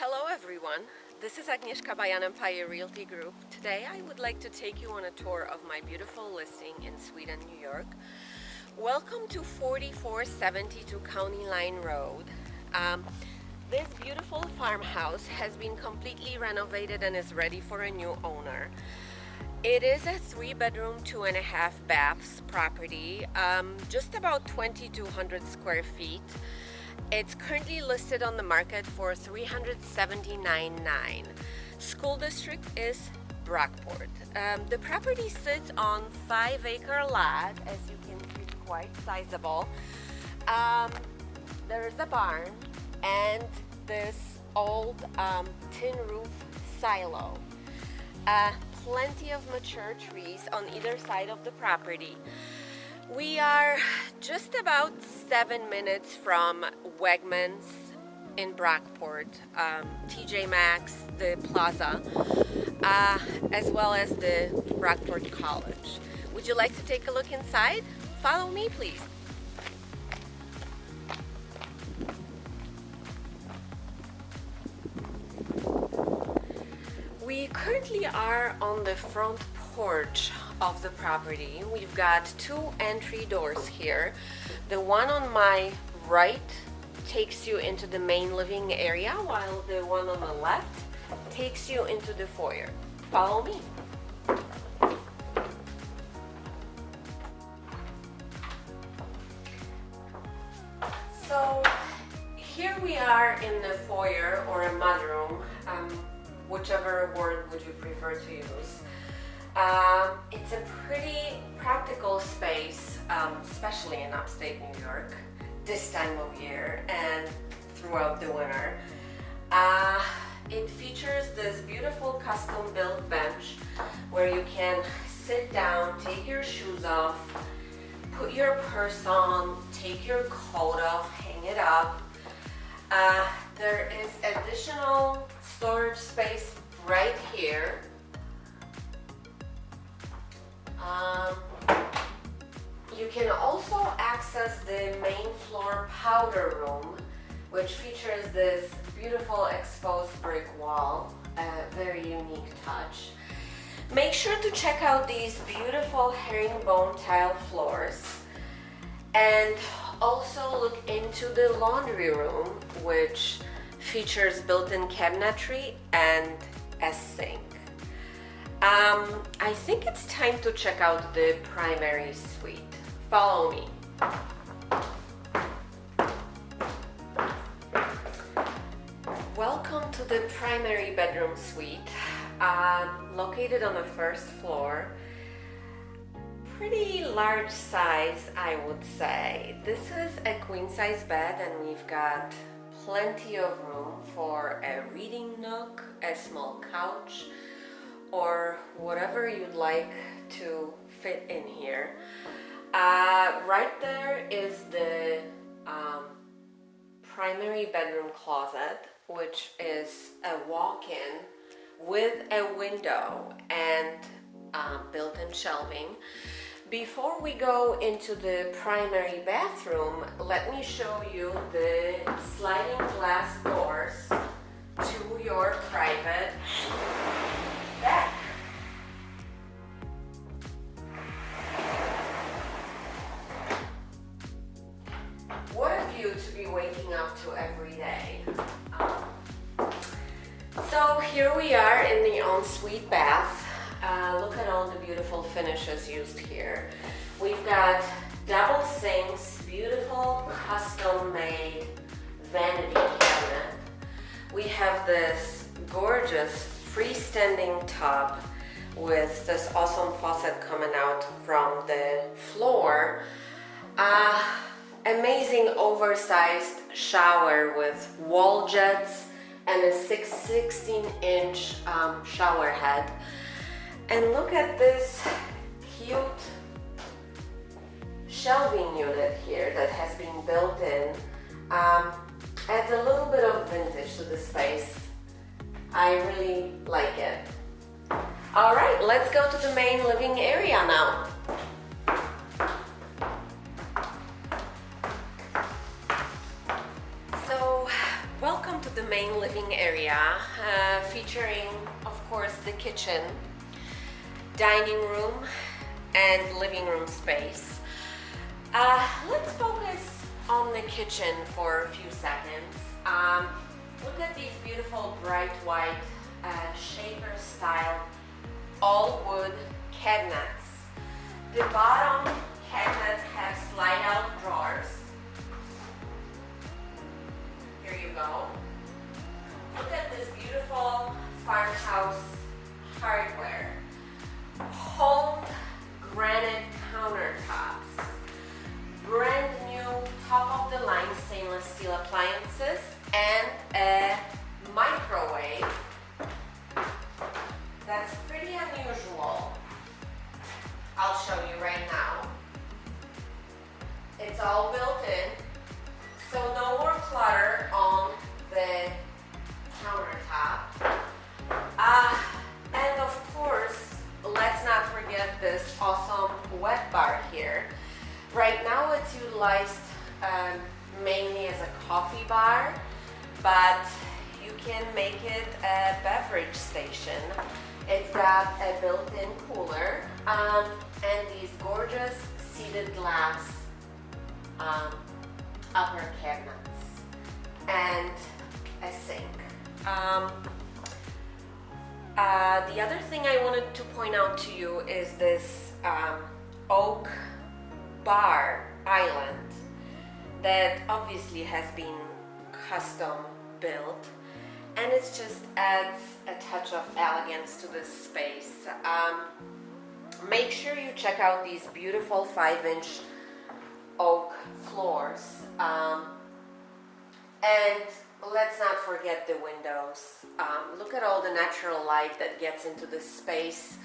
Hello everyone, this is Agnieszka by Empire Realty Group. Today I would like to take you on a tour of my beautiful listing in Sweden, New York. Welcome to 4472 County Line Road. This beautiful farmhouse has been completely renovated and is ready for a new owner. It is a 3-bedroom, 2.5 baths property, just about 2,200 square feet. It's currently listed on the market for $379,900. School district is Brockport. The property sits on 5-acre lot, as you can see, it's quite sizable. There is a barn and this old tin roof silo. Plenty of mature trees on either side of the property. We are just about 7 minutes from Wegmans in Brockport, TJ Maxx, the plaza, as well as the Brockport College. Would you like to take a look inside? Follow me, please. We currently are on the front porch of the property. We've got 2 entry doors here. The one on my right takes you into the main living area, while the one on the left takes you into the foyer. Follow me. So here we are in the foyer, or a mudroom, whichever word would you prefer to use. It's a pretty practical space, especially in upstate New York this time of year and throughout the winter. It features this beautiful custom built bench where you can sit down, take your shoes off, put your purse on, take your coat off, hang it up. There is additional storage space right here. You can also access the main floor powder room, which features this beautiful exposed brick wall, a very unique touch. Make sure to check out these beautiful herringbone tile floors, and also look into the laundry room, which features built-in cabinetry and a sink. I think it's time to check out the primary suite. Follow me. Welcome to the primary bedroom suite, located on the first floor. Pretty large size, I would say. This is a queen size bed, and we've got plenty of room for a reading nook, a small couch, or whatever you'd like to fit in here. Right there is the primary bedroom closet, which is a walk-in with a window and built-in shelving. Before we go into the primary bathroom, let me show you the sliding glass doors to your private bath. What a view to be waking up to every day. So here we are in the ensuite bath. Look at all the beautiful finishes used here. We've got double sinks, beautiful custom-made vanity cabinet. We have this gorgeous freestanding tub with this awesome faucet coming out from the floor. Amazing oversized shower with wall jets and a 16-inch shower head. And look at this cute shelving unit here that has been built in. Adds a little bit of vintage to the space. I really like it. All right, let's go to the main living area now. So, welcome to the main main living area, featuring, of course, the kitchen, dining room, and living room space. Let's focus on the kitchen for a few seconds. Look at these beautiful bright white shaker style all wood cabinets. The bottom cabinets have slide out drawers. Here you go. Look at this beautiful farmhouse hardware. Honed granite countertops. Brand new top of the line stainless steel appliances and a microwave. That's pretty unusual. I'll show you right now. It's all built in, so no more clutter on the countertop. And of course, let's not forget this awesome wet bar here. Right now it's utilized mainly as a coffee bar, but you can make it a beverage station. It's got a built-in cooler and these gorgeous seated glass upper cabinets and a sink. The other thing I wanted to point out to you is this oak bar island that obviously has been custom built, and it just adds a touch of elegance to this space. Make sure you check out these beautiful 5-inch oak floors, and let's not forget the windows. Look at all the natural light that gets into this space,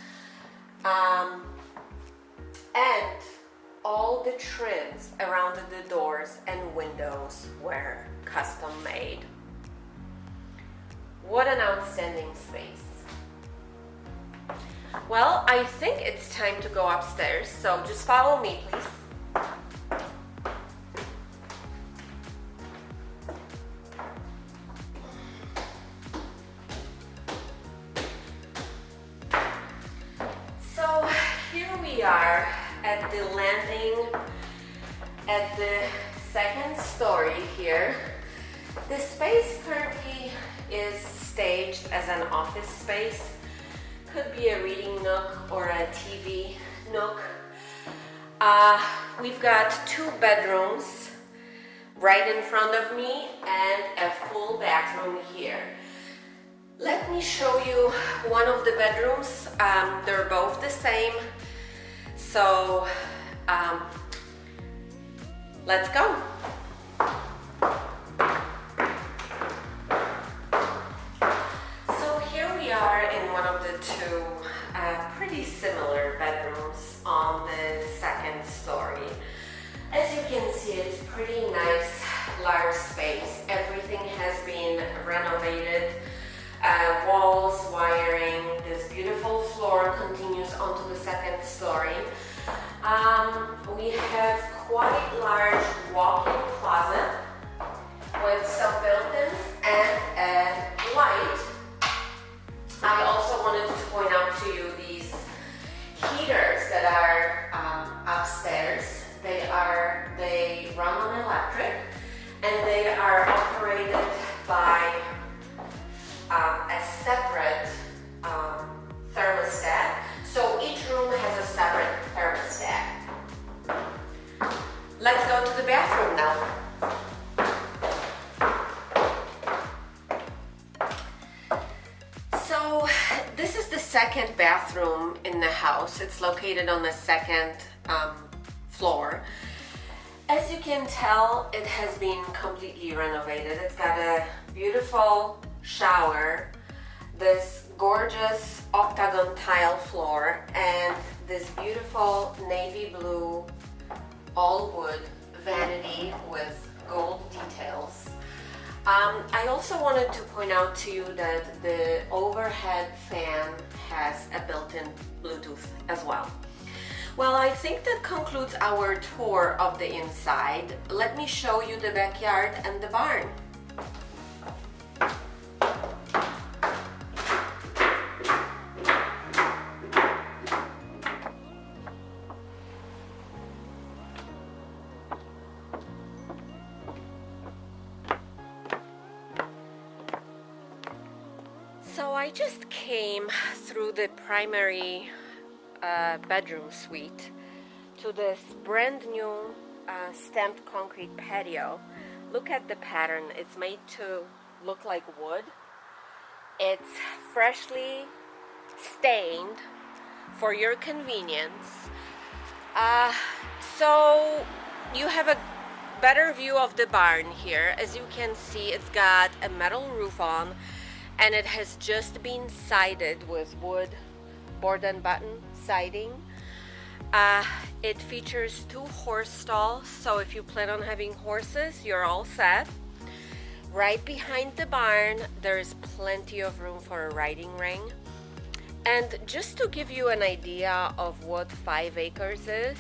and all the trims around the doors and windows were custom made. What an outstanding space. Well, I think it's time to go upstairs, so just follow me, please. So here we are at the landing at the second story here. The space currently is staged as an office space. Could be a reading nook or a TV nook. We've got 2 bedrooms right in front of me and a full bathroom here. Let me show you one of the bedrooms. They're both the same. So let's go. So here we are in one of the 2 pretty similar bedrooms on the second story. As you can see, it's pretty nice, large space. Everything has been renovated. Walls, wiring, this beautiful floor continues onto the second story. We have quite large walk-in closet with some built-ins and a light. I also wanted to point out to you these heaters that are upstairs. They run on electric and they are operated by a separate thermostat. So each room has a separate thermostat. Let's go to the bathroom now. So this is the second bathroom in the house. It's located on the second floor. As you can tell, it has been completely renovated. It's got a beautiful shower, this gorgeous octagon tile floor, and this beautiful navy blue all wood vanity with gold details. I also wanted to point out to you that the overhead fan has a built-in Bluetooth as well. Well, I think that concludes our tour of the inside. Let me show you the backyard and the barn. So I just came through the primary bedroom suite to this brand new stamped concrete patio. Look at the pattern. It's made to look like wood. It's freshly stained for your convenience. So you have a better view of the barn here. As you can see, it's got a metal roof on, and it has just been sided with wood board and button siding. It features 2 horse stalls, so if you plan on having horses, you're all set. Right behind the barn, there's plenty of room for a riding ring. And just to give you an idea of what 5 acres is,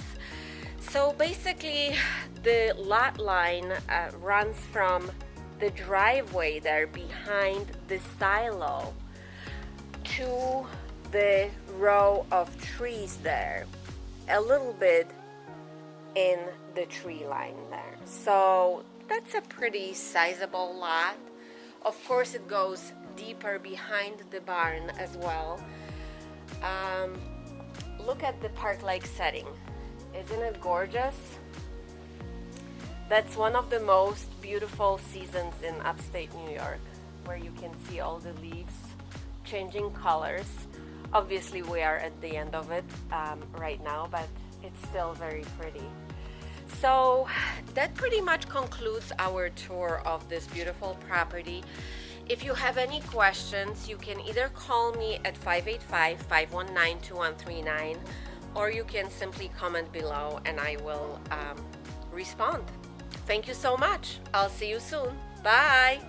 so basically the lot line runs from the driveway there behind the silo to the row of trees there, a little bit in the tree line there. So that's a pretty sizable lot. Of course, it goes deeper behind the barn as well. Look at the park-like setting. Isn't it gorgeous? That's one of the most beautiful seasons in upstate New York, where you can see all the leaves changing colors. Obviously, we are at the end of it right now, but it's still very pretty. So that pretty much concludes our tour of this beautiful property. If you have any questions, you can either call me at 585-519-2139, or you can simply comment below and I will respond. Thank you so much. I'll see you soon. Bye.